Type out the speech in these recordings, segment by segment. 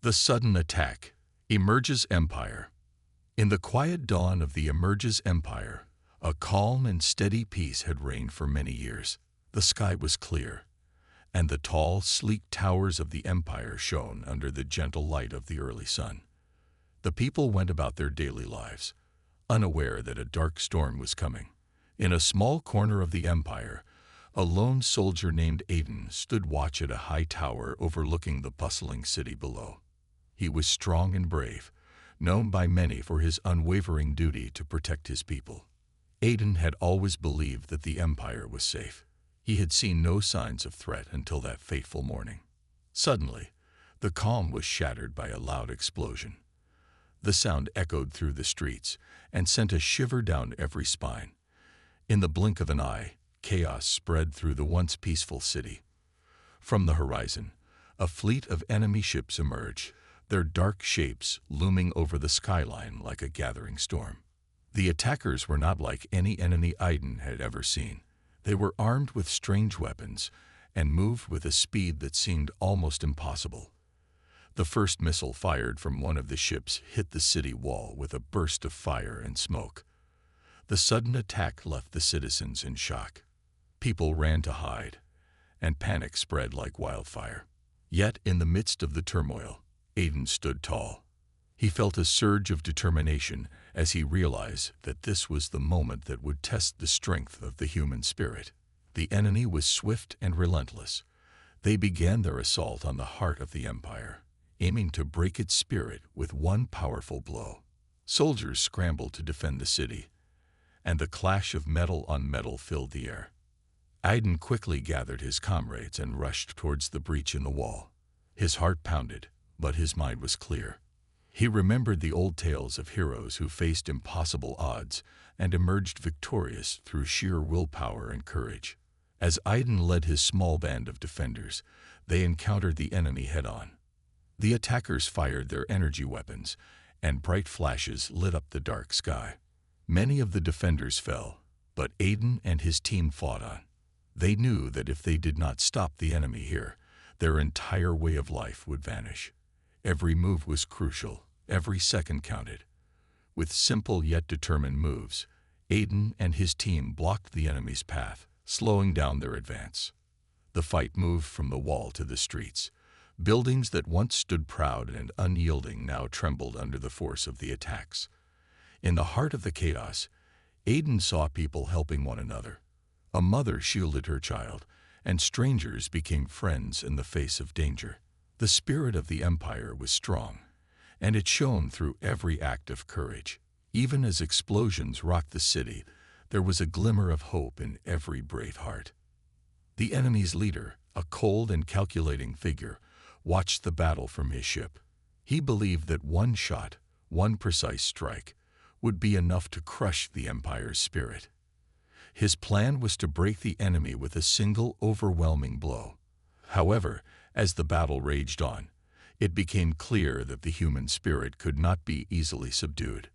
The sudden attack. Emerges Empire. In the quiet dawn of the Emerges Empire, a calm and steady peace had reigned for many years. The sky was clear, and the tall, sleek towers of the empire shone under the gentle light of the early sun. The people went about their daily lives, unaware that a dark storm was coming. In a small corner of the empire, a lone soldier named Aiden stood watch at a high tower overlooking the bustling city below. He was strong and brave, known by many for his unwavering duty to protect his people. Aiden had always believed that the empire was safe. He had seen no signs of threat until that fateful morning. Suddenly, the calm was shattered by a loud explosion. The sound echoed through the streets and sent a shiver down every spine. In the blink of an eye, chaos spread through the once peaceful city. From the horizon, a fleet of enemy ships emerged, their dark shapes looming over the skyline like a gathering storm. The attackers were not like any enemy Aiden had ever seen. They were armed with strange weapons and moved with a speed that seemed almost impossible. The first missile fired from one of the ships hit the city wall with a burst of fire and smoke. The sudden attack left the citizens in shock. People ran to hide, and panic spread like wildfire. Yet, in the midst of the turmoil, Aiden stood tall. He felt a surge of determination as he realized that this was the moment that would test the strength of the human spirit. The enemy was swift and relentless. They began their assault on the heart of the empire, aiming to break its spirit with one powerful blow. Soldiers scrambled to defend the city, and the clash of metal on metal filled the air. Aiden quickly gathered his comrades and rushed towards the breach in the wall. His heart pounded, but his mind was clear. He remembered the old tales of heroes who faced impossible odds and emerged victorious through sheer willpower and courage. As Aiden led his small band of defenders, they encountered the enemy head-on. The attackers fired their energy weapons, and bright flashes lit up the dark sky. Many of the defenders fell, but Aiden and his team fought on. They knew that if they did not stop the enemy here, their entire way of life would vanish. Every move was crucial, every second counted. With simple yet determined moves, Aiden and his team blocked the enemy's path, slowing down their advance. The fight moved from the wall to the streets. Buildings that once stood proud and unyielding now trembled under the force of the attacks. In the heart of the chaos, Aiden saw people helping one another. A mother shielded her child, and strangers became friends in the face of danger. The spirit of the empire was strong, and it shone through every act of courage. Even as explosions rocked the city, there was a glimmer of hope in every brave heart. The enemy's leader, a cold and calculating figure, watched the battle from his ship. He believed that one shot, one precise strike, would be enough to crush the empire's spirit. His plan was to break the enemy with a single overwhelming blow. However, as the battle raged on, it became clear that the human spirit could not be easily subdued.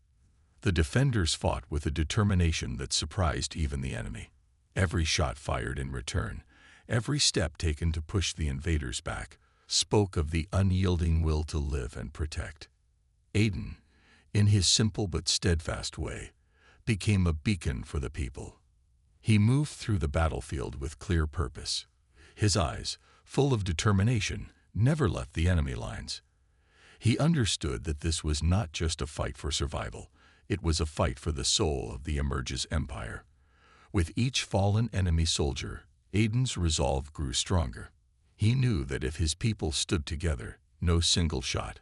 The defenders fought with a determination that surprised even the enemy. Every shot fired in return, every step taken to push the invaders back, spoke of the unyielding will to live and protect. Aiden, in his simple but steadfast way, became a beacon for the people. He moved through the battlefield with clear purpose. His eyes, full of determination, never left the enemy lines. He understood that this was not just a fight for survival, it was a fight for the soul of the Emerges Empire. With each fallen enemy soldier, Aiden's resolve grew stronger. He knew that if his people stood together, no single shot,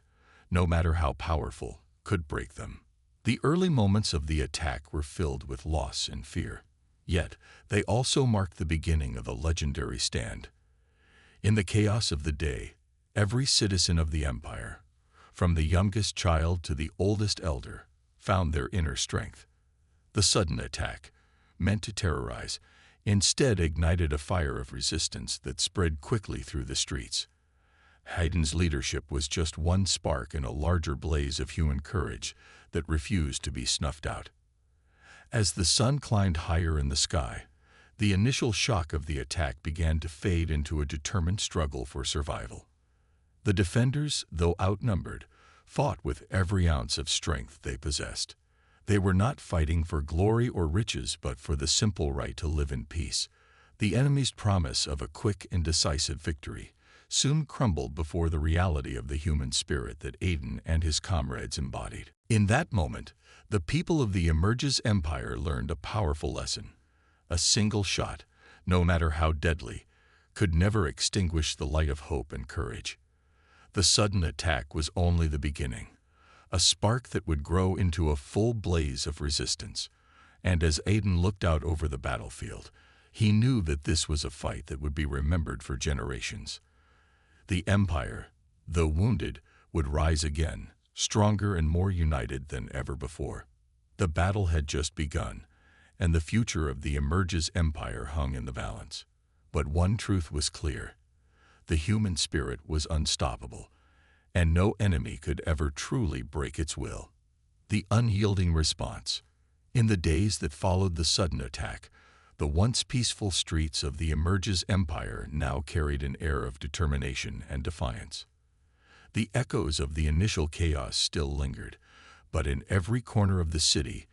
no matter how powerful, could break them. The early moments of the attack were filled with loss and fear. Yet, they also marked the beginning of a legendary stand. In the chaos of the day, every citizen of the empire, from the youngest child to the oldest elder, found their inner strength. The sudden attack, meant to terrorize, instead ignited a fire of resistance that spread quickly through the streets. Aiden's leadership was just one spark in a larger blaze of human courage that refused to be snuffed out. As the sun climbed higher in the sky, the initial shock of the attack began to fade into a determined struggle for survival. The defenders, though outnumbered, fought with every ounce of strength they possessed. They were not fighting for glory or riches, but for the simple right to live in peace. The enemy's promise of a quick and decisive victory soon crumbled before the reality of the human spirit that Aiden and his comrades embodied. In that moment, the people of the Emerges Empire learned a powerful lesson. A single shot, no matter how deadly, could never extinguish the light of hope and courage. The sudden attack was only the beginning, a spark that would grow into a full blaze of resistance. And as Aiden looked out over the battlefield, he knew that this was a fight that would be remembered for generations. The Empire, though wounded, would rise again, stronger and more united than ever before. The battle had just begun, and the future of the Emerges Empire hung in the balance. But one truth was clear. The human spirit was unstoppable, and no enemy could ever truly break its will. The unyielding response. In the days that followed the sudden attack, the once peaceful streets of the Emerges Empire now carried an air of determination and defiance. The echoes of the initial chaos still lingered, but in every corner of the city,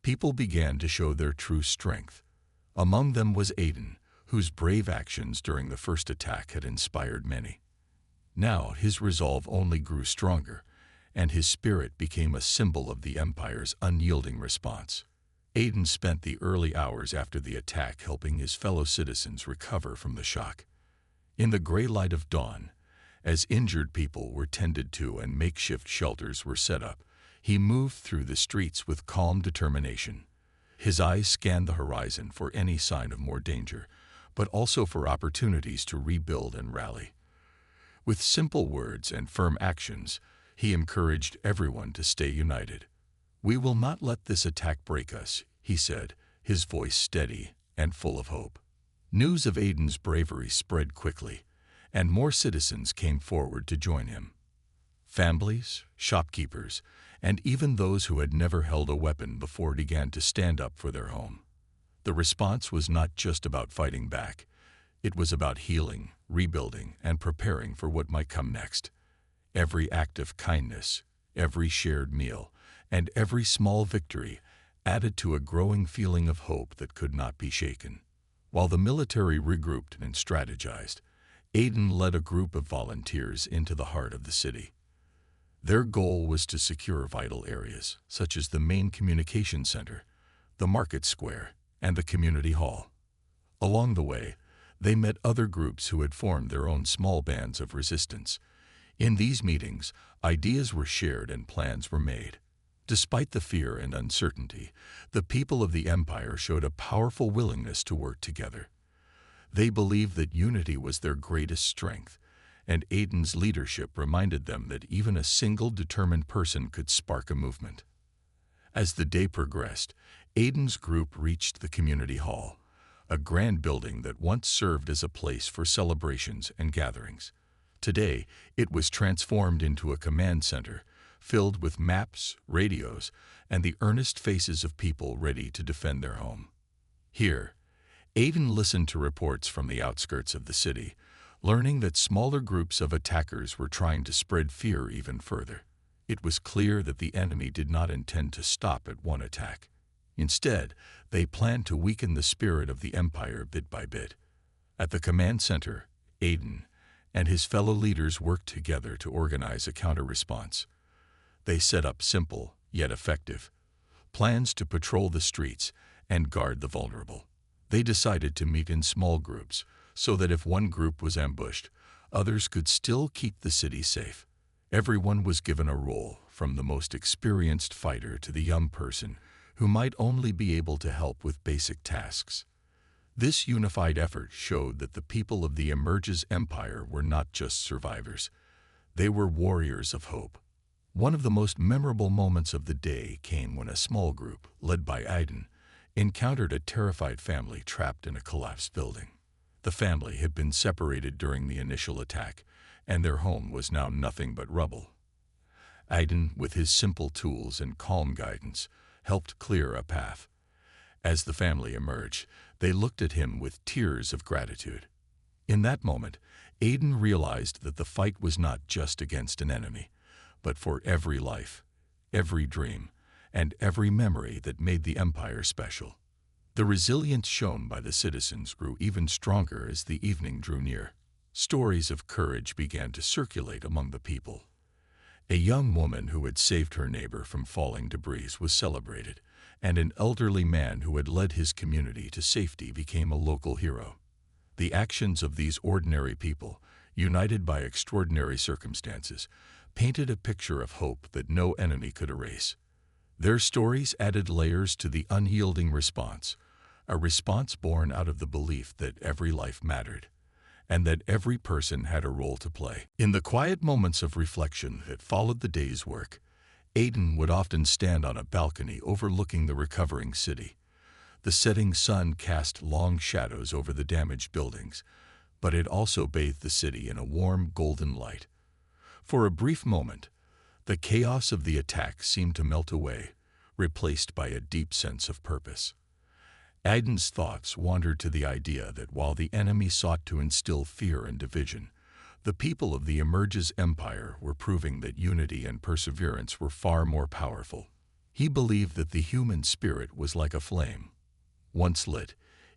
people began to show their true strength. Among them was Aiden, whose brave actions during the first attack had inspired many. Now his resolve only grew stronger, and his spirit became a symbol of the Empire's unyielding response. Aiden spent the early hours after the attack helping his fellow citizens recover from the shock. In the gray light of dawn, as injured people were tended to and makeshift shelters were set up, he moved through the streets with calm determination. His eyes scanned the horizon for any sign of more danger, but also for opportunities to rebuild and rally. With simple words and firm actions, he encouraged everyone to stay united. "We will not let this attack break us," he said, his voice steady and full of hope. News of Aiden's bravery spread quickly, and more citizens came forward to join him. Families, shopkeepers, and even those who had never held a weapon before began to stand up for their home. The response was not just about fighting back. It was about healing, rebuilding, and preparing for what might come next. Every act of kindness, every shared meal, and every small victory added to a growing feeling of hope that could not be shaken. While the military regrouped and strategized, Aiden led a group of volunteers into the heart of the city. Their goal was to secure vital areas, such as the main communication center, the market square, and the community hall. Along the way, they met other groups who had formed their own small bands of resistance. In these meetings, ideas were shared and plans were made. Despite the fear and uncertainty, the people of the Empire showed a powerful willingness to work together. They believed that unity was their greatest strength, and Aiden's leadership reminded them that even a single determined person could spark a movement. As the day progressed, Aiden's group reached the community hall, a grand building that once served as a place for celebrations and gatherings. Today, it was transformed into a command center, filled with maps, radios, and the earnest faces of people ready to defend their home. Here, Aiden listened to reports from the outskirts of the city, learning that smaller groups of attackers were trying to spread fear even further. It was clear that the enemy did not intend to stop at one attack. Instead, they planned to weaken the spirit of the Empire bit by bit. At the command center, Aiden and his fellow leaders worked together to organize a counter-response. They set up simple, yet effective, plans to patrol the streets and guard the vulnerable. They decided to meet in small groups, so that if one group was ambushed, others could still keep the city safe. Everyone was given a role, from the most experienced fighter to the young person who might only be able to help with basic tasks. This unified effort showed that the people of the Emerges Empire were not just survivors. They were warriors of hope. One of the most memorable moments of the day came when a small group, led by Aiden, encountered a terrified family trapped in a collapsed building. The family had been separated during the initial attack, and their home was now nothing but rubble. Aiden, with his simple tools and calm guidance, helped clear a path. As the family emerged, they looked at him with tears of gratitude. In that moment, Aiden realized that the fight was not just against an enemy, but for every life, every dream, and every memory that made the Empire special. The resilience shown by the citizens grew even stronger as the evening drew near. Stories of courage began to circulate among the people. A young woman who had saved her neighbor from falling debris was celebrated, and an elderly man who had led his community to safety became a local hero. The actions of these ordinary people, united by extraordinary circumstances, painted a picture of hope that no enemy could erase. Their stories added layers to the unyielding response, a response born out of the belief that every life mattered, and that every person had a role to play. In the quiet moments of reflection that followed the day's work, Aiden would often stand on a balcony overlooking the recovering city. The setting sun cast long shadows over the damaged buildings, but it also bathed the city in a warm golden light. For a brief moment, the chaos of the attack seemed to melt away, replaced by a deep sense of purpose. Aiden's thoughts wandered to the idea that while the enemy sought to instill fear and division, the people of the Emerges Empire were proving that unity and perseverance were far more powerful. He believed that the human spirit was like a flame. Once lit,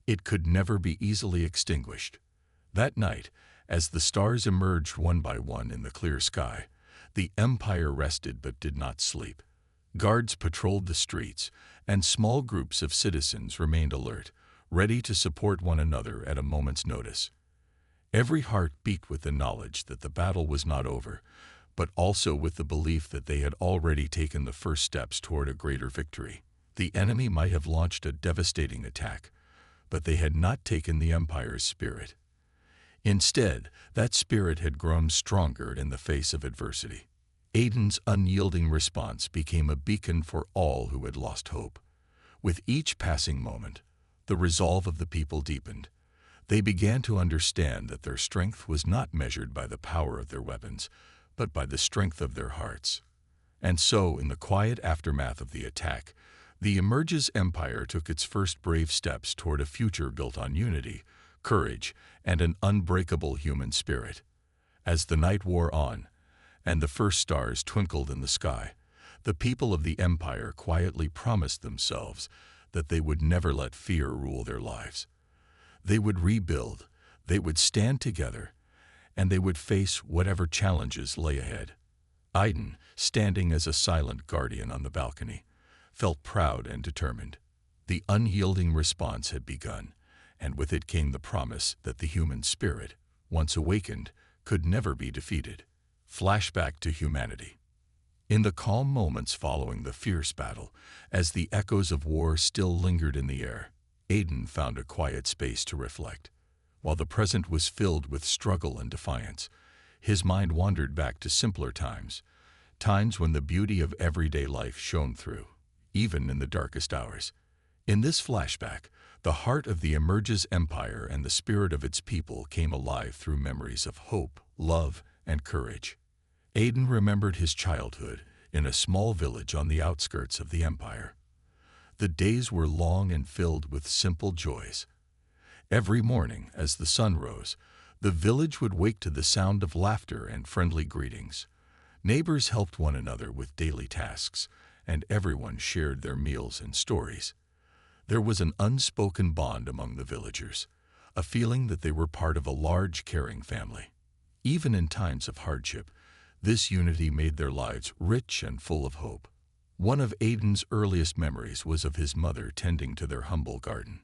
it could never be easily extinguished. That night, as the stars emerged one by one in the clear sky, the Empire rested but did not sleep. Guards patrolled the streets, and small groups of citizens remained alert, ready to support one another at a moment's notice. Every heart beat with the knowledge that the battle was not over, but also with the belief that they had already taken the first steps toward a greater victory. The enemy might have launched a devastating attack, but they had not taken the Empire's spirit. Instead, that spirit had grown stronger in the face of adversity. Aiden's unyielding response became a beacon for all who had lost hope. With each passing moment, the resolve of the people deepened. They began to understand that their strength was not measured by the power of their weapons, but by the strength of their hearts. And so, in the quiet aftermath of the attack, the Emerges Empire took its first brave steps toward a future built on unity, courage, and an unbreakable human spirit. As the night wore on, and the first stars twinkled in the sky, the people of the Empire quietly promised themselves that they would never let fear rule their lives. They would rebuild, they would stand together, and they would face whatever challenges lay ahead. Aiden, standing as a silent guardian on the balcony, felt proud and determined. The unyielding response had begun, and with it came the promise that the human spirit, once awakened, could never be defeated. Flashback to humanity. In the calm moments following the fierce battle, as the echoes of war still lingered in the air, Aiden found a quiet space to reflect. While the present was filled with struggle and defiance, his mind wandered back to simpler times, times when the beauty of everyday life shone through, even in the darkest hours. In this flashback, the heart of the Emerges Empire and the spirit of its people came alive through memories of hope, love, and courage. Aiden remembered his childhood in a small village on the outskirts of the Empire. The days were long and filled with simple joys. Every morning, as the sun rose, the village would wake to the sound of laughter and friendly greetings. Neighbors helped one another with daily tasks, and everyone shared their meals and stories. There was an unspoken bond among the villagers, a feeling that they were part of a large, caring family. Even in times of hardship, this unity made their lives rich and full of hope. One of Aiden's earliest memories was of his mother tending to their humble garden.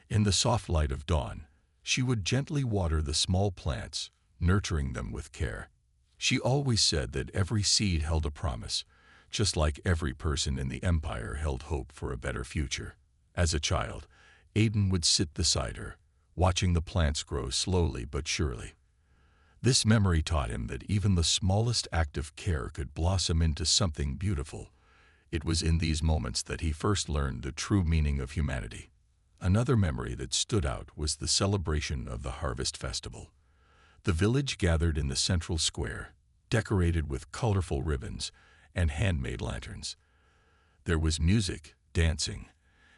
In the soft light of dawn, she would gently water the small plants, nurturing them with care. She always said that every seed held a promise, just like every person in the Empire held hope for a better future. As a child, Aiden would sit beside her, watching the plants grow slowly but surely. This memory taught him that even the smallest act of care could blossom into something beautiful. It was in these moments that he first learned the true meaning of humanity. Another memory that stood out was the celebration of the Harvest Festival. The village gathered in the central square, decorated with colorful ribbons and handmade lanterns. There was music, dancing,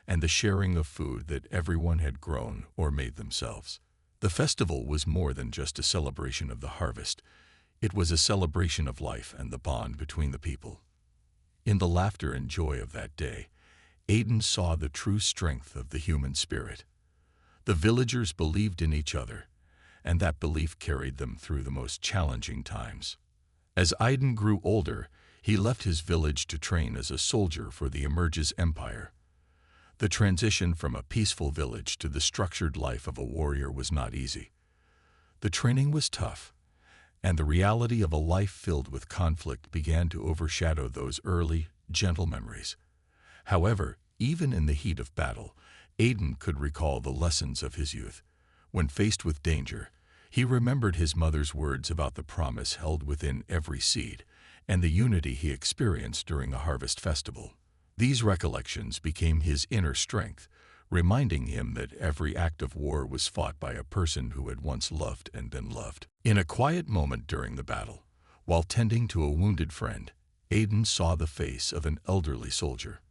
and the sharing of food that everyone had grown or made themselves. The festival was more than just a celebration of the harvest. It was a celebration of life and the bond between the people. In the laughter and joy of that day, Aidan saw the true strength of the human spirit. The villagers believed in each other, and that belief carried them through the most challenging times. As Aidan grew older, he left his village to train as a soldier for the Emerges Empire. The transition from a peaceful village to the structured life of a warrior was not easy. The training was tough, and the reality of a life filled with conflict began to overshadow those early, gentle memories. However, even in the heat of battle, Aidan could recall the lessons of his youth. When faced with danger, he remembered his mother's words about the promise held within every seed and the unity he experienced during a harvest festival. These recollections became his inner strength, reminding him that every act of war was fought by a person who had once loved and been loved. In a quiet moment during the battle, while tending to a wounded friend, Aidan saw the face of an elderly soldier.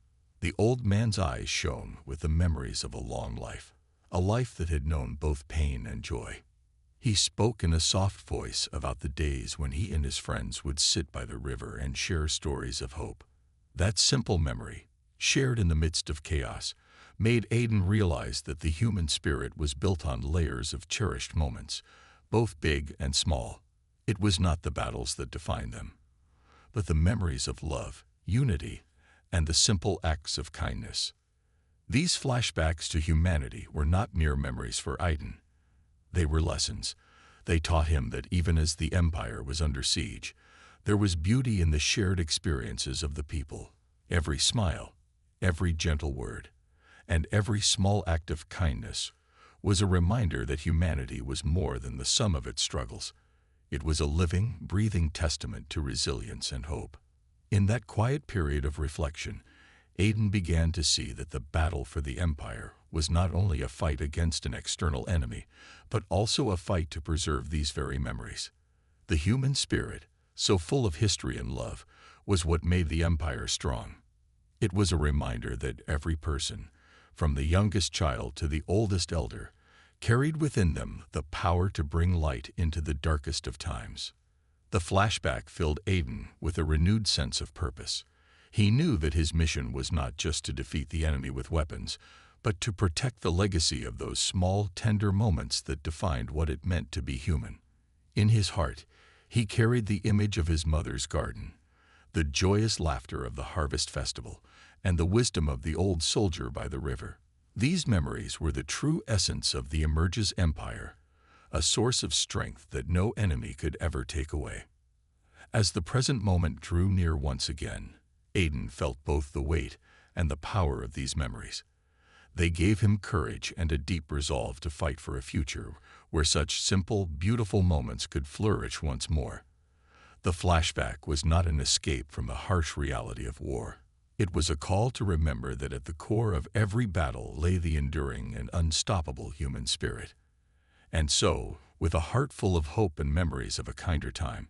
The old man's eyes shone with the memories of a long life, a life that had known both pain and joy. He spoke in a soft voice about the days when he and his friends would sit by the river and share stories of hope. That simple memory, shared in the midst of chaos, made Aidan realize that the human spirit was built on layers of cherished moments, both big and small. It was not the battles that defined them, but the memories of love, unity, and the simple acts of kindness. These flashbacks to humanity were not mere memories for Aidan. They were lessons. They taught him that even as the empire was under siege, there was beauty in the shared experiences of the people. Every smile, every gentle word, and every small act of kindness was a reminder that humanity was more than the sum of its struggles. It was a living, breathing testament to resilience and hope. In that quiet period of reflection, Aidan began to see that the battle for the empire was not only a fight against an external enemy, but also a fight to preserve these very memories. The human spirit, so full of history and love, was what made the empire strong. It was a reminder that every person, from the youngest child to the oldest elder, carried within them the power to bring light into the darkest of times. The flashback filled Aidan with a renewed sense of purpose. He knew that his mission was not just to defeat the enemy with weapons, but to protect the legacy of those small, tender moments that defined what it meant to be human. In his heart, he carried the image of his mother's garden, the joyous laughter of the harvest festival, and the wisdom of the old soldier by the river. These memories were the true essence of the Emerges Empire, a source of strength that no enemy could ever take away. As the present moment drew near once again, Aidan felt both the weight and the power of these memories. They gave him courage and a deep resolve to fight for a future where such simple, beautiful moments could flourish once more. The flashback was not an escape from the harsh reality of war. It was a call to remember that at the core of every battle lay the enduring and unstoppable human spirit. And so, with a heart full of hope and memories of a kinder time,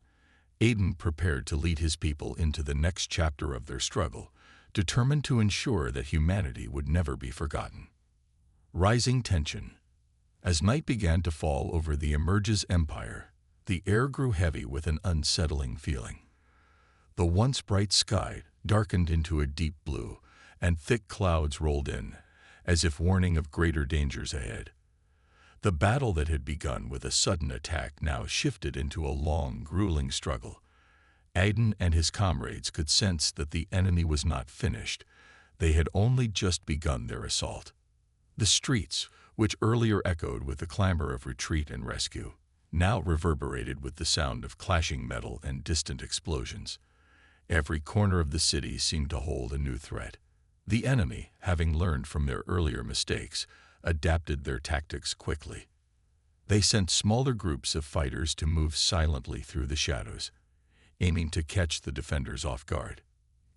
Aidan prepared to lead his people into the next chapter of their struggle, determined to ensure that humanity would never be forgotten. Rising tension. As night began to fall over the Emerges Empire, the air grew heavy with an unsettling feeling. The once bright sky darkened into a deep blue, and thick clouds rolled in, as if warning of greater dangers ahead. The battle that had begun with a sudden attack now shifted into a long, grueling struggle. Aidan and his comrades could sense that the enemy was not finished. They had only just begun their assault. The streets, which earlier echoed with the clamor of retreat and rescue, now reverberated with the sound of clashing metal and distant explosions. Every corner of the city seemed to hold a new threat. The enemy, having learned from their earlier mistakes, adapted their tactics quickly. They sent smaller groups of fighters to move silently through the shadows, aiming to catch the defenders off guard.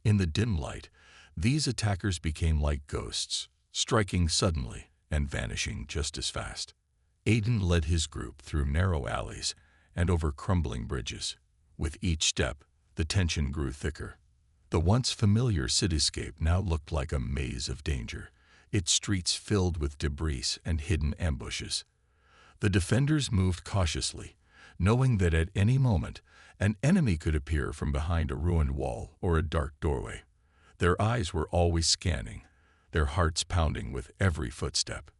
In the dim light, these attackers became like ghosts, striking suddenly and vanishing just as fast. Aidan led his group through narrow alleys and over crumbling bridges. With each step, the tension grew thicker. The once familiar cityscape now looked like a maze of danger, its streets filled with debris and hidden ambushes. The defenders moved cautiously, knowing that at any moment an enemy could appear from behind a ruined wall or a dark doorway. Their eyes were always scanning, their hearts pounding with every footstep.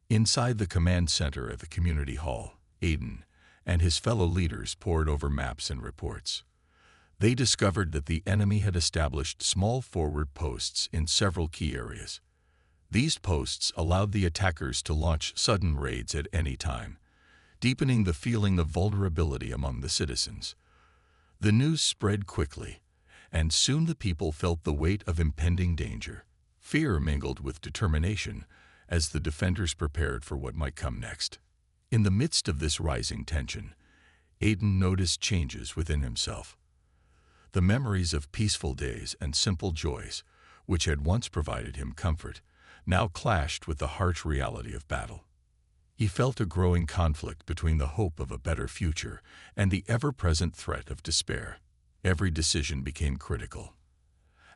Inside the command center at the community hall, Aiden and his fellow leaders pored over maps and reports. They discovered that the enemy had established small forward posts in several key areas. These posts allowed the attackers to launch sudden raids at any time, deepening the feeling of vulnerability among the citizens. The news spread quickly, and soon the people felt the weight of impending danger. Fear mingled with determination as the defenders prepared for what might come next. In the midst of this rising tension, Aiden noticed changes within himself. The memories of peaceful days and simple joys, which had once provided him comfort, now clashed with the harsh reality of battle. He felt a growing conflict between the hope of a better future and the ever-present threat of despair. Every decision became critical.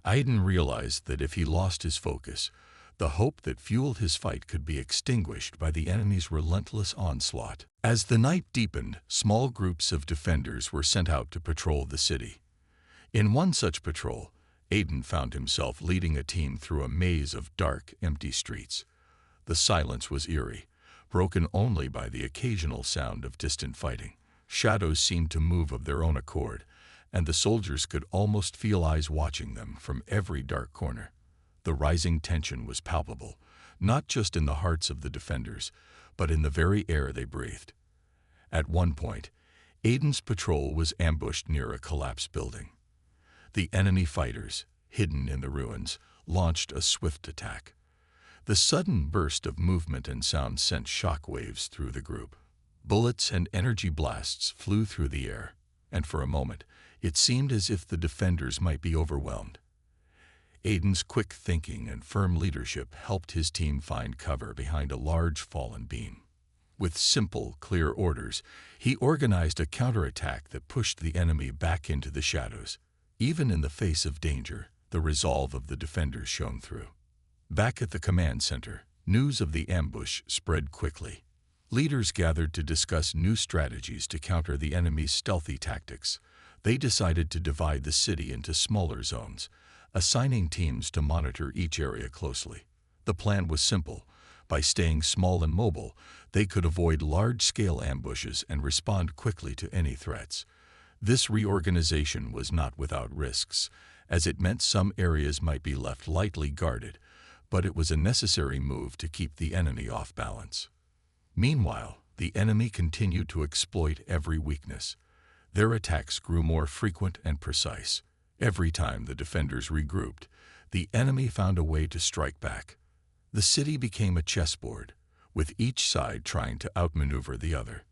Aiden realized that if he lost his focus, the hope that fueled his fight could be extinguished by the enemy's relentless onslaught. As the night deepened, small groups of defenders were sent out to patrol the city. In one such patrol, Aiden found himself leading a team through a maze of dark, empty streets. The silence was eerie, broken only by the occasional sound of distant fighting. Shadows seemed to move of their own accord, and the soldiers could almost feel eyes watching them from every dark corner. The rising tension was palpable, not just in the hearts of the defenders, but in the very air they breathed. At one point, Aiden's patrol was ambushed near a collapsed building. The enemy fighters, hidden in the ruins, launched a swift attack. The sudden burst of movement and sound sent shock waves through the group. Bullets and energy blasts flew through the air, and for a moment, it seemed as if the defenders might be overwhelmed. Aiden's quick thinking and firm leadership helped his team find cover behind a large fallen beam. With simple, clear orders, he organized a counterattack that pushed the enemy back into the shadows. Even in the face of danger, the resolve of the defenders shone through. Back at the command center, news of the ambush spread quickly. Leaders gathered to discuss new strategies to counter the enemy's stealthy tactics. They decided to divide the city into smaller zones, assigning teams to monitor each area closely. The plan was simple. By staying small and mobile, they could avoid large-scale ambushes and respond quickly to any threats. This reorganization was not without risks, as it meant some areas might be left lightly guarded, but it was a necessary move to keep the enemy off balance. Meanwhile, the enemy continued to exploit every weakness. Their attacks grew more frequent and precise. Every time the defenders regrouped, the enemy found a way to strike back. The city became a chessboard, with each side trying to outmaneuver the other.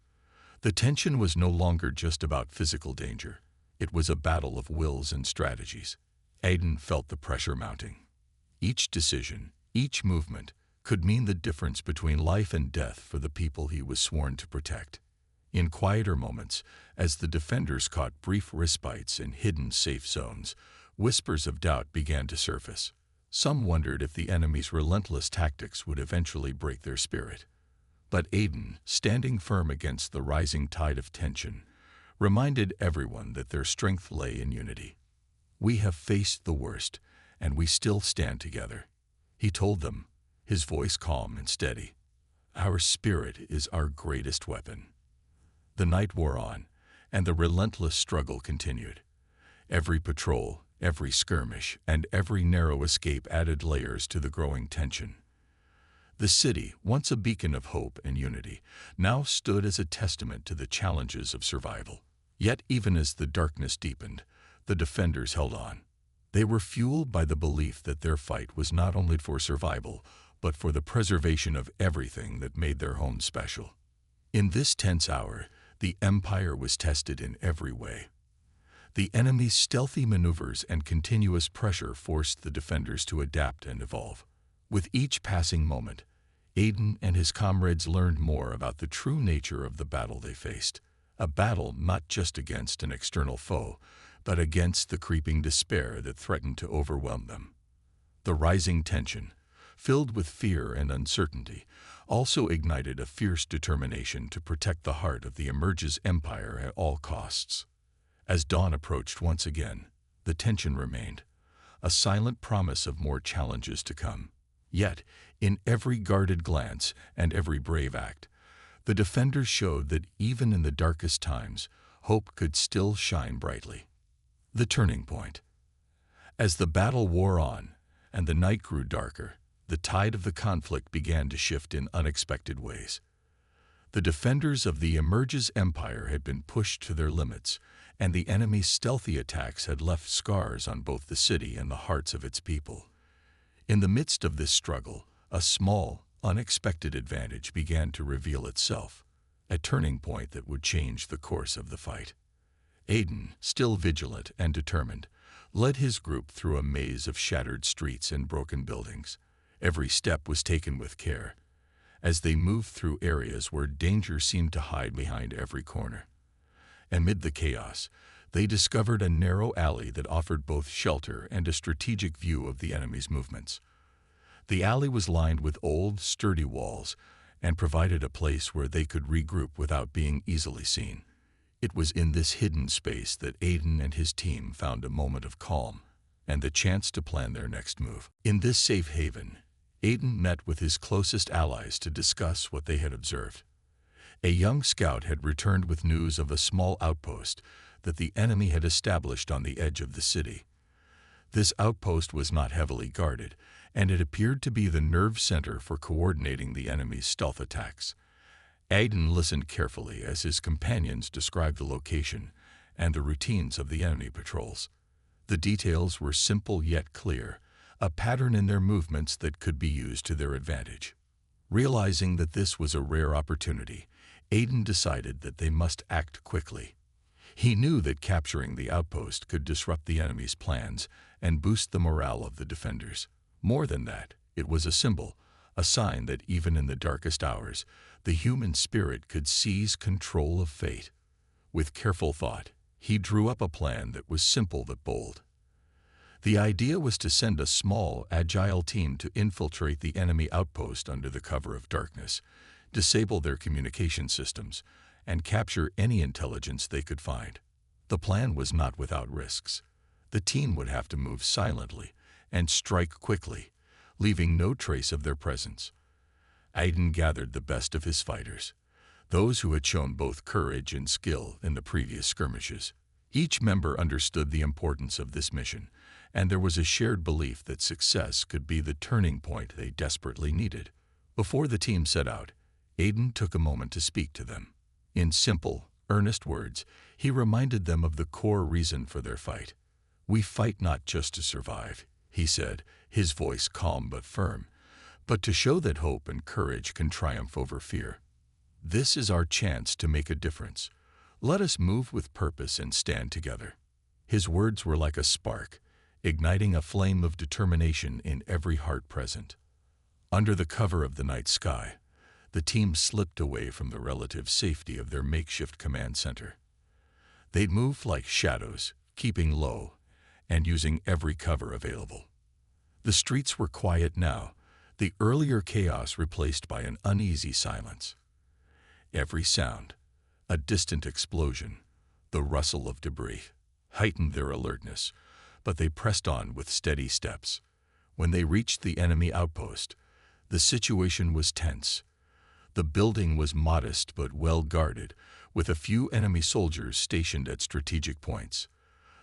The tension was no longer just about physical danger. It was a battle of wills and strategies. Aiden felt the pressure mounting. Each decision, each movement, could mean the difference between life and death for the people he was sworn to protect. In quieter moments, as the defenders caught brief respites in hidden safe zones, whispers of doubt began to surface. Some wondered if the enemy's relentless tactics would eventually break their spirit. But Aiden, standing firm against the rising tide of tension, reminded everyone that their strength lay in unity. "We have faced the worst, and we still stand together," he told them, his voice calm and steady. "Our spirit is our greatest weapon." The night wore on, and the relentless struggle continued. Every patrol, every skirmish, and every narrow escape added layers to the growing tension. The city, once a beacon of hope and unity, now stood as a testament to the challenges of survival. Yet even as the darkness deepened, the defenders held on. They were fueled by the belief that their fight was not only for survival, but for the preservation of everything that made their home special. In this tense hour, the Empire was tested in every way. The enemy's stealthy maneuvers and continuous pressure forced the defenders to adapt and evolve. With each passing moment, Aiden and his comrades learned more about the true nature of the battle they faced. A battle not just against an external foe, but against the creeping despair that threatened to overwhelm them. The rising tension, filled with fear and uncertainty, also ignited a fierce determination to protect the heart of the Emerge's empire at all costs. As dawn approached once again, the tension remained, a silent promise of more challenges to come. Yet, in every guarded glance and every brave act, the defenders showed that even in the darkest times, hope could still shine brightly. The turning point. As the battle wore on and the night grew darker, the tide of the conflict began to shift in unexpected ways. The defenders of the Emerge's empire had been pushed to their limits, and the enemy's stealthy attacks had left scars on both the city and the hearts of its people. In the midst of this struggle, a small, unexpected advantage began to reveal itself, a turning point that would change the course of the fight. Aiden, still vigilant and determined, led his group through a maze of shattered streets and broken buildings. Every step was taken with care, as they moved through areas where danger seemed to hide behind every corner. Amid the chaos, they discovered a narrow alley that offered both shelter and a strategic view of the enemy's movements. The alley was lined with old, sturdy walls and provided a place where they could regroup without being easily seen. It was in this hidden space that Aiden and his team found a moment of calm and the chance to plan their next move. In this safe haven, Aiden met with his closest allies to discuss what they had observed. A young scout had returned with news of a small outpost that the enemy had established on the edge of the city. This outpost was not heavily guarded, and it appeared to be the nerve center for coordinating the enemy's stealth attacks. Aiden listened carefully as his companions described the location and the routines of the enemy patrols. The details were simple yet clear, a pattern in their movements that could be used to their advantage. Realizing that this was a rare opportunity, Aiden decided that they must act quickly. He knew that capturing the outpost could disrupt the enemy's plans and boost the morale of the defenders. More than that, it was a symbol, a sign that even in the darkest hours, the human spirit could seize control of fate. With careful thought, he drew up a plan that was simple but bold. The idea was to send a small, agile team to infiltrate the enemy outpost under the cover of darkness, disable their communication systems, and capture any intelligence they could find. The plan was not without risks. The team would have to move silently and strike quickly, leaving no trace of their presence. Aiden gathered the best of his fighters, those who had shown both courage and skill in the previous skirmishes. Each member understood the importance of this mission, and there was a shared belief that success could be the turning point they desperately needed. Before the team set out, Aiden took a moment to speak to them. In simple, earnest words, he reminded them of the core reason for their fight. "We fight not just to survive," he said, his voice calm but firm, "but to show that hope and courage can triumph over fear. This is our chance to make a difference. Let us move with purpose and stand together." His words were like a spark, igniting a flame of determination in every heart present. Under the cover of the night sky, the team slipped away from the relative safety of their makeshift command center. They'd move like shadows, keeping low and using every cover available. The streets were quiet now, the earlier chaos replaced by an uneasy silence. Every sound, a distant explosion, the rustle of debris, heightened their alertness, but they pressed on with steady steps. When they reached the enemy outpost, the situation was tense. The building was modest but well guarded, with a few enemy soldiers stationed at strategic points.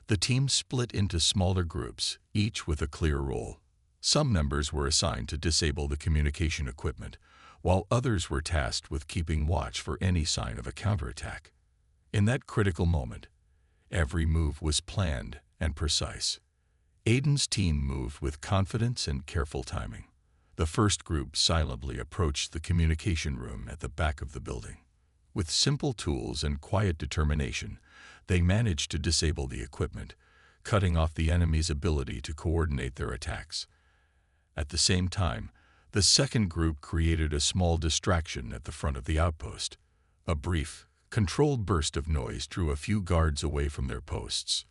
The team split into smaller groups, each with a clear role. Some members were assigned to disable the communication equipment, while others were tasked with keeping watch for any sign of a counterattack. In that critical moment, every move was planned and precise. Aiden's team moved with confidence and careful timing. The first group silently approached the communication room at the back of the building. With simple tools and quiet determination, they managed to disable the equipment, cutting off the enemy's ability to coordinate their attacks. At the same time, the second group created a small distraction at the front of the outpost. A brief, controlled burst of noise drew a few guards away from their posts,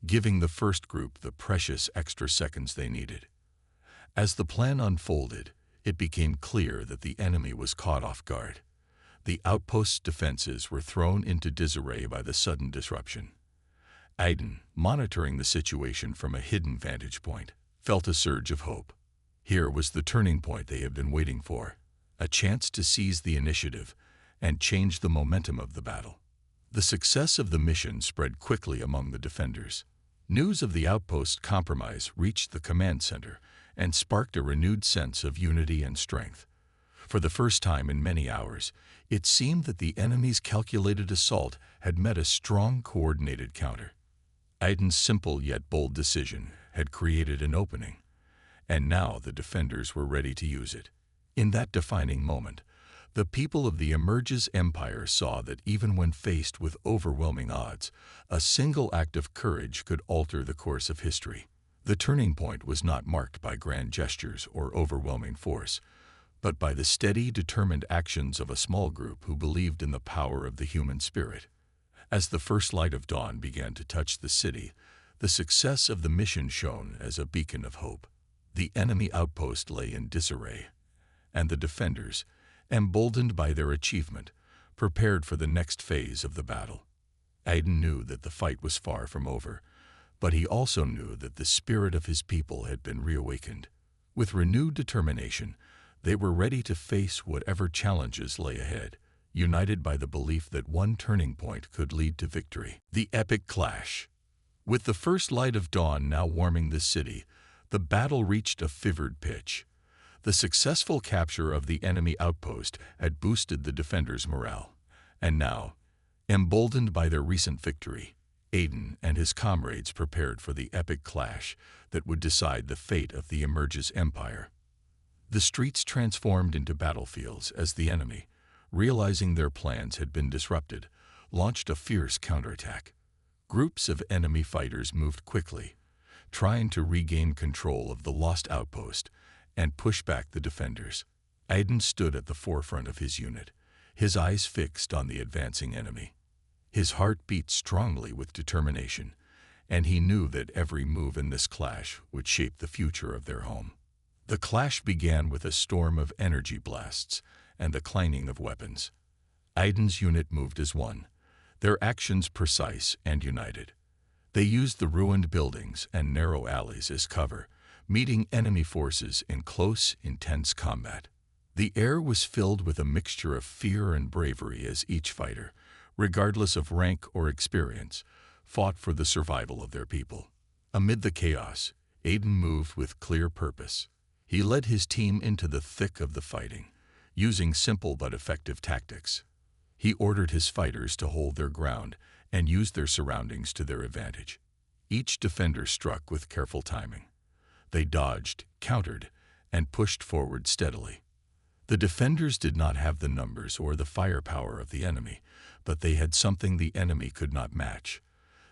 giving the first group the precious extra seconds they needed. As the plan unfolded, it became clear that the enemy was caught off guard. The outpost's defenses were thrown into disarray by the sudden disruption. Aiden, monitoring the situation from a hidden vantage point, felt a surge of hope. Here was the turning point they had been waiting for, a chance to seize the initiative and change the momentum of the battle. The success of the mission spread quickly among the defenders. News of the outpost's compromise reached the command center and sparked a renewed sense of unity and strength. For the first time in many hours, it seemed that the enemy's calculated assault had met a strong, coordinated counter. Aiden's simple yet bold decision had created an opening, and now the defenders were ready to use it. In that defining moment, the people of the Emerges Empire saw that even when faced with overwhelming odds, a single act of courage could alter the course of history. The turning point was not marked by grand gestures or overwhelming force, but by the steady, determined actions of a small group who believed in the power of the human spirit. As the first light of dawn began to touch the city, the success of the mission shone as a beacon of hope. The enemy outpost lay in disarray, and the defenders, emboldened by their achievement, prepared for the next phase of the battle. Aiden knew that the fight was far from over, but he also knew that the spirit of his people had been reawakened. With renewed determination, they were ready to face whatever challenges lay ahead, united by the belief that one turning point could lead to victory. The epic clash. With the first light of dawn now warming the city, the battle reached a fevered pitch. The successful capture of the enemy outpost had boosted the defenders' morale, and now, emboldened by their recent victory, Aiden and his comrades prepared for the epic clash that would decide the fate of the Emerges Empire. The streets transformed into battlefields as the enemy, realizing their plans had been disrupted, launched a fierce counterattack. Groups of enemy fighters moved quickly, trying to regain control of the lost outpost and push back the defenders. Aiden stood at the forefront of his unit, his eyes fixed on the advancing enemy. His heart beat strongly with determination, and he knew that every move in this clash would shape the future of their home. The clash began with a storm of energy blasts and the clanging of weapons. Aiden's unit moved as one, their actions precise and united. They used the ruined buildings and narrow alleys as cover, meeting enemy forces in close, intense combat. The air was filled with a mixture of fear and bravery as each fighter, regardless of rank or experience, fought for the survival of their people. Amid the chaos, Aiden moved with clear purpose. He led his team into the thick of the fighting, using simple but effective tactics. He ordered his fighters to hold their ground and use their surroundings to their advantage. Each defender struck with careful timing. They dodged, countered, and pushed forward steadily. The defenders did not have the numbers or the firepower of the enemy, but they had something the enemy could not match: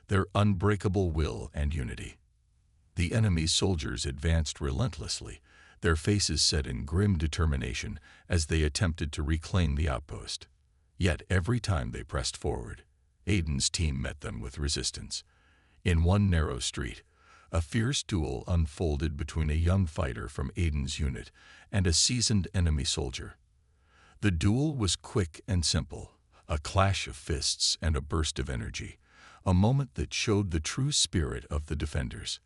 their unbreakable will and unity. The enemy's soldiers advanced relentlessly, their faces set in grim determination as they attempted to reclaim the outpost. Yet every time they pressed forward, Aiden's team met them with resistance. In one narrow street, a fierce duel unfolded between a young fighter from Aiden's unit and a seasoned enemy soldier. The duel was quick and simple, a clash of fists and a burst of energy, a moment that showed the true spirit of the defenders.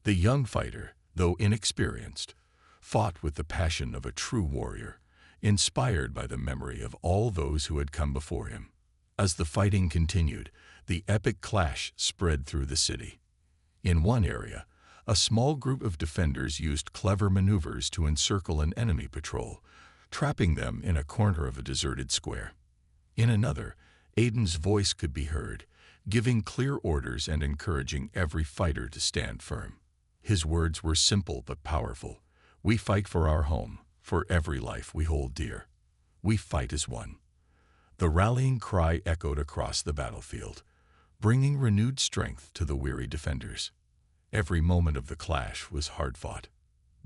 The young fighter, though inexperienced, fought with the passion of a true warrior, inspired by the memory of all those who had come before him. As the fighting continued, the epic clash spread through the city. In one area, a small group of defenders used clever maneuvers to encircle an enemy patrol, trapping them in a corner of a deserted square. In another, Aiden's voice could be heard, giving clear orders and encouraging every fighter to stand firm. His words were simple but powerful. "We fight for our home, for every life we hold dear. We fight as one." The rallying cry echoed across the battlefield, bringing renewed strength to the weary defenders. Every moment of the clash was hard-fought.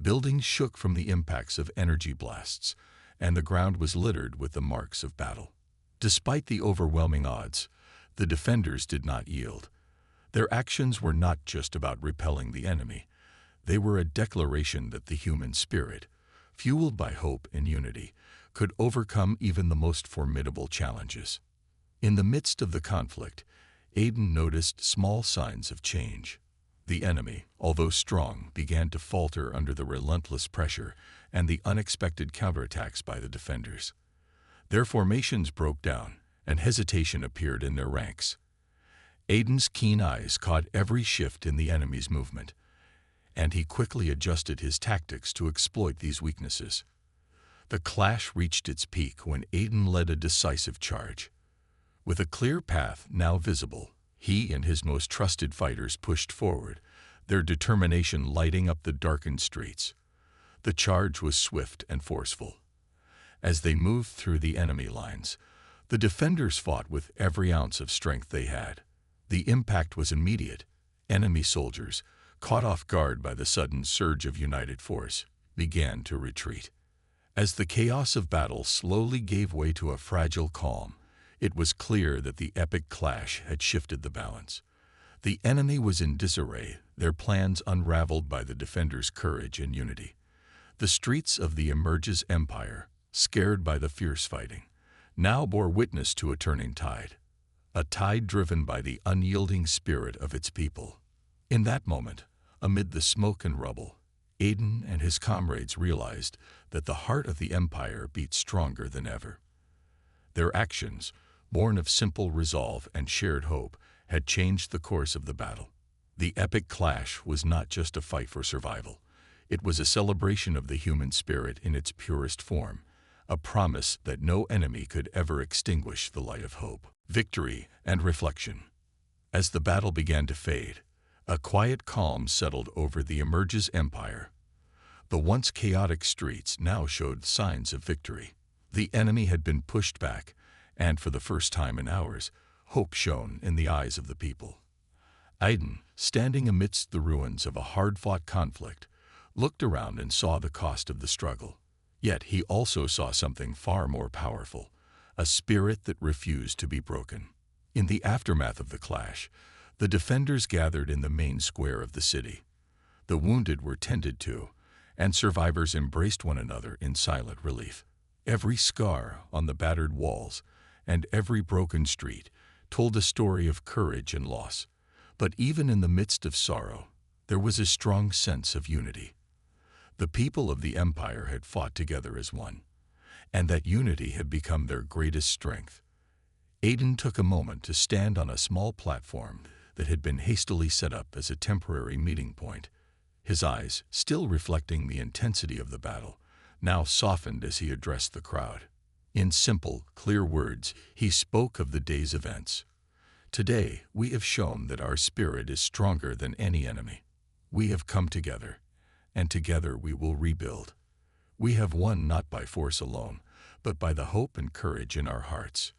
Buildings shook from the impacts of energy blasts, and the ground was littered with the marks of battle. Despite the overwhelming odds, the defenders did not yield. Their actions were not just about repelling the enemy. They were a declaration that the human spirit, fueled by hope and unity, could overcome even the most formidable challenges. In the midst of the conflict, Aiden noticed small signs of change. The enemy, although strong, began to falter under the relentless pressure and the unexpected counterattacks by the defenders. Their formations broke down, and hesitation appeared in their ranks. Aiden's keen eyes caught every shift in the enemy's movement, and he quickly adjusted his tactics to exploit these weaknesses. The clash reached its peak when Aiden led a decisive charge. With a clear path now visible, he and his most trusted fighters pushed forward, their determination lighting up the darkened streets. The charge was swift and forceful. As they moved through the enemy lines, the defenders fought with every ounce of strength they had. The impact was immediate. Enemy soldiers, caught off guard by the sudden surge of united force, began to retreat. As the chaos of battle slowly gave way to a fragile calm, it was clear that the epic clash had shifted the balance. The enemy was in disarray, their plans unraveled by the defenders' courage and unity. The streets of the Emerges Empire, scared by the fierce fighting, now bore witness to a turning tide, a tide driven by the unyielding spirit of its people. In that moment, amid the smoke and rubble, Aiden and his comrades realized that the heart of the Empire beat stronger than ever. Their actions, born of simple resolve and shared hope, had changed the course of the battle. The epic clash was not just a fight for survival. It was a celebration of the human spirit in its purest form, a promise that no enemy could ever extinguish the light of hope, victory, and reflection. As the battle began to fade, a quiet calm settled over the Emerges Empire. The once chaotic streets now showed signs of victory. The enemy had been pushed back, and for the first time in hours, hope shone in the eyes of the people. Aiden, standing amidst the ruins of a hard-fought conflict, looked around and saw the cost of the struggle. Yet he also saw something far more powerful, a spirit that refused to be broken. In the aftermath of the clash, the defenders gathered in the main square of the city. The wounded were tended to, and survivors embraced one another in silent relief. Every scar on the battered walls and every broken street told a story of courage and loss. But even in the midst of sorrow, there was a strong sense of unity. The people of the Empire had fought together as one, and that unity had become their greatest strength. Aiden took a moment to stand on a small platform that had been hastily set up as a temporary meeting point. His eyes, still reflecting the intensity of the battle, now softened as he addressed the crowd. In simple, clear words, he spoke of the day's events. Today, we have shown that our spirit is stronger than any enemy. We have come together, and together we will rebuild. We have won not by force alone, but by the hope and courage in our hearts.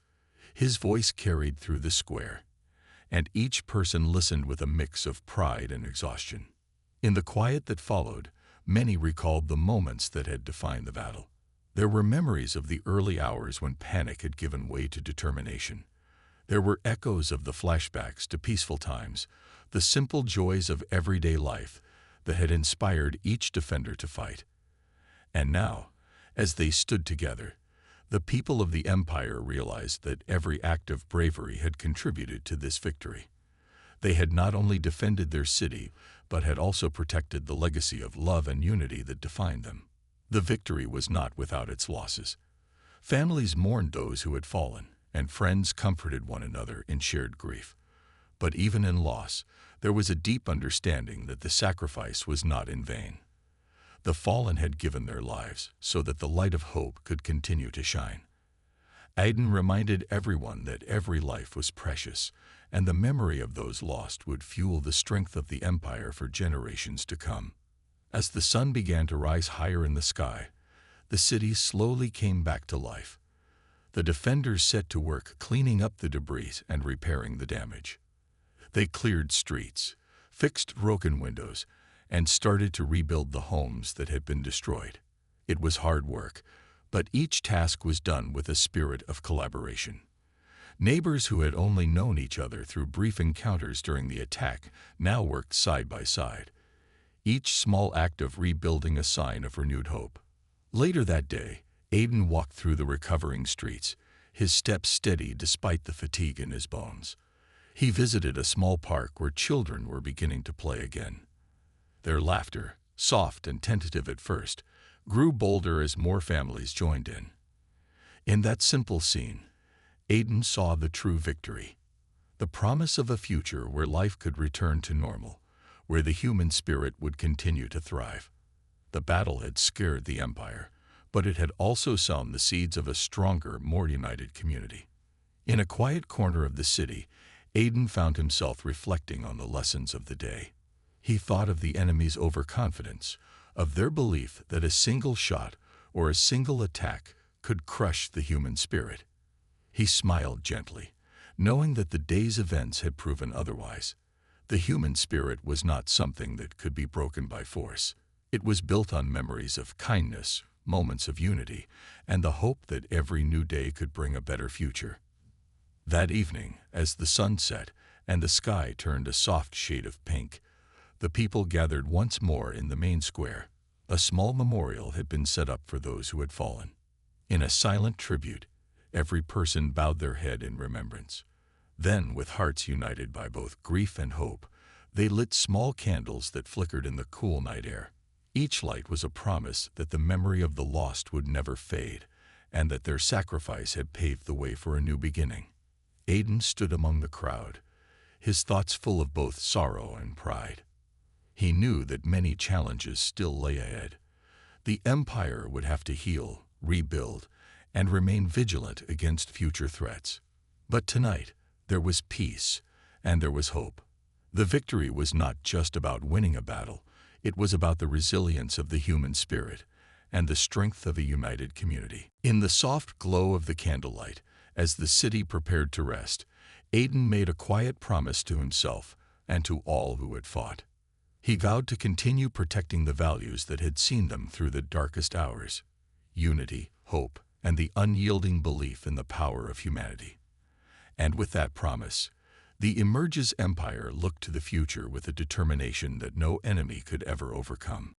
His voice carried through the square, and each person listened with a mix of pride and exhaustion. In the quiet that followed, many recalled the moments that had defined the battle. There were memories of the early hours when panic had given way to determination. There were echoes of the flashbacks to peaceful times, the simple joys of everyday life that had inspired each defender to fight. And now, as they stood together, the people of the Empire realized that every act of bravery had contributed to this victory. They had not only defended their city, but had also protected the legacy of love and unity that defined them. The victory was not without its losses. Families mourned those who had fallen, and friends comforted one another in shared grief. But even in loss, there was a deep understanding that the sacrifice was not in vain. The fallen had given their lives so that the light of hope could continue to shine. Aiden reminded everyone that every life was precious, and the memory of those lost would fuel the strength of the Empire for generations to come. As the sun began to rise higher in the sky, the city slowly came back to life. The defenders set to work cleaning up the debris and repairing the damage. They cleared streets, fixed broken windows, and started to rebuild the homes that had been destroyed. It was hard work, but each task was done with a spirit of collaboration. Neighbors who had only known each other through brief encounters during the attack now worked side by side. each small act of rebuilding a sign of renewed hope. Later that day, Aiden walked through the recovering streets, his steps steady despite the fatigue in his bones. He visited a small park where children were beginning to play again. Their laughter, soft and tentative at first, grew bolder as more families joined in. In that simple scene, Aiden saw the true victory, the promise of a future where life could return to normal, where the human spirit would continue to thrive. The battle had scared the Empire, but it had also sown the seeds of a stronger, more united community. In a quiet corner of the city, Aiden found himself reflecting on the lessons of the day. He thought of the enemy's overconfidence, of their belief that a single shot or a single attack could crush the human spirit. He smiled gently, knowing that the day's events had proven otherwise. The human spirit was not something that could be broken by force. It was built on memories of kindness, moments of unity, and the hope that every new day could bring a better future. That evening, as the sun set and the sky turned a soft shade of pink, the people gathered once more in the main square. A small memorial had been set up for those who had fallen. In a silent tribute, every person bowed their head in remembrance. Then, with hearts united by both grief and hope, they lit small candles that flickered in the cool night air. Each light was a promise that the memory of the lost would never fade, and that their sacrifice had paved the way for a new beginning. Aiden stood among the crowd, his thoughts full of both sorrow and pride. He knew that many challenges still lay ahead. The Empire would have to heal, rebuild, and remain vigilant against future threats. But tonight, there was peace, and there was hope. The victory was not just about winning a battle, it was about the resilience of the human spirit and the strength of a united community. In the soft glow of the candlelight, as the city prepared to rest, Aiden made a quiet promise to himself and to all who had fought. He vowed to continue protecting the values that had seen them through the darkest hours: unity, hope, and the unyielding belief in the power of humanity. And with that promise, the Emerges Empire looked to the future with a determination that no enemy could ever overcome.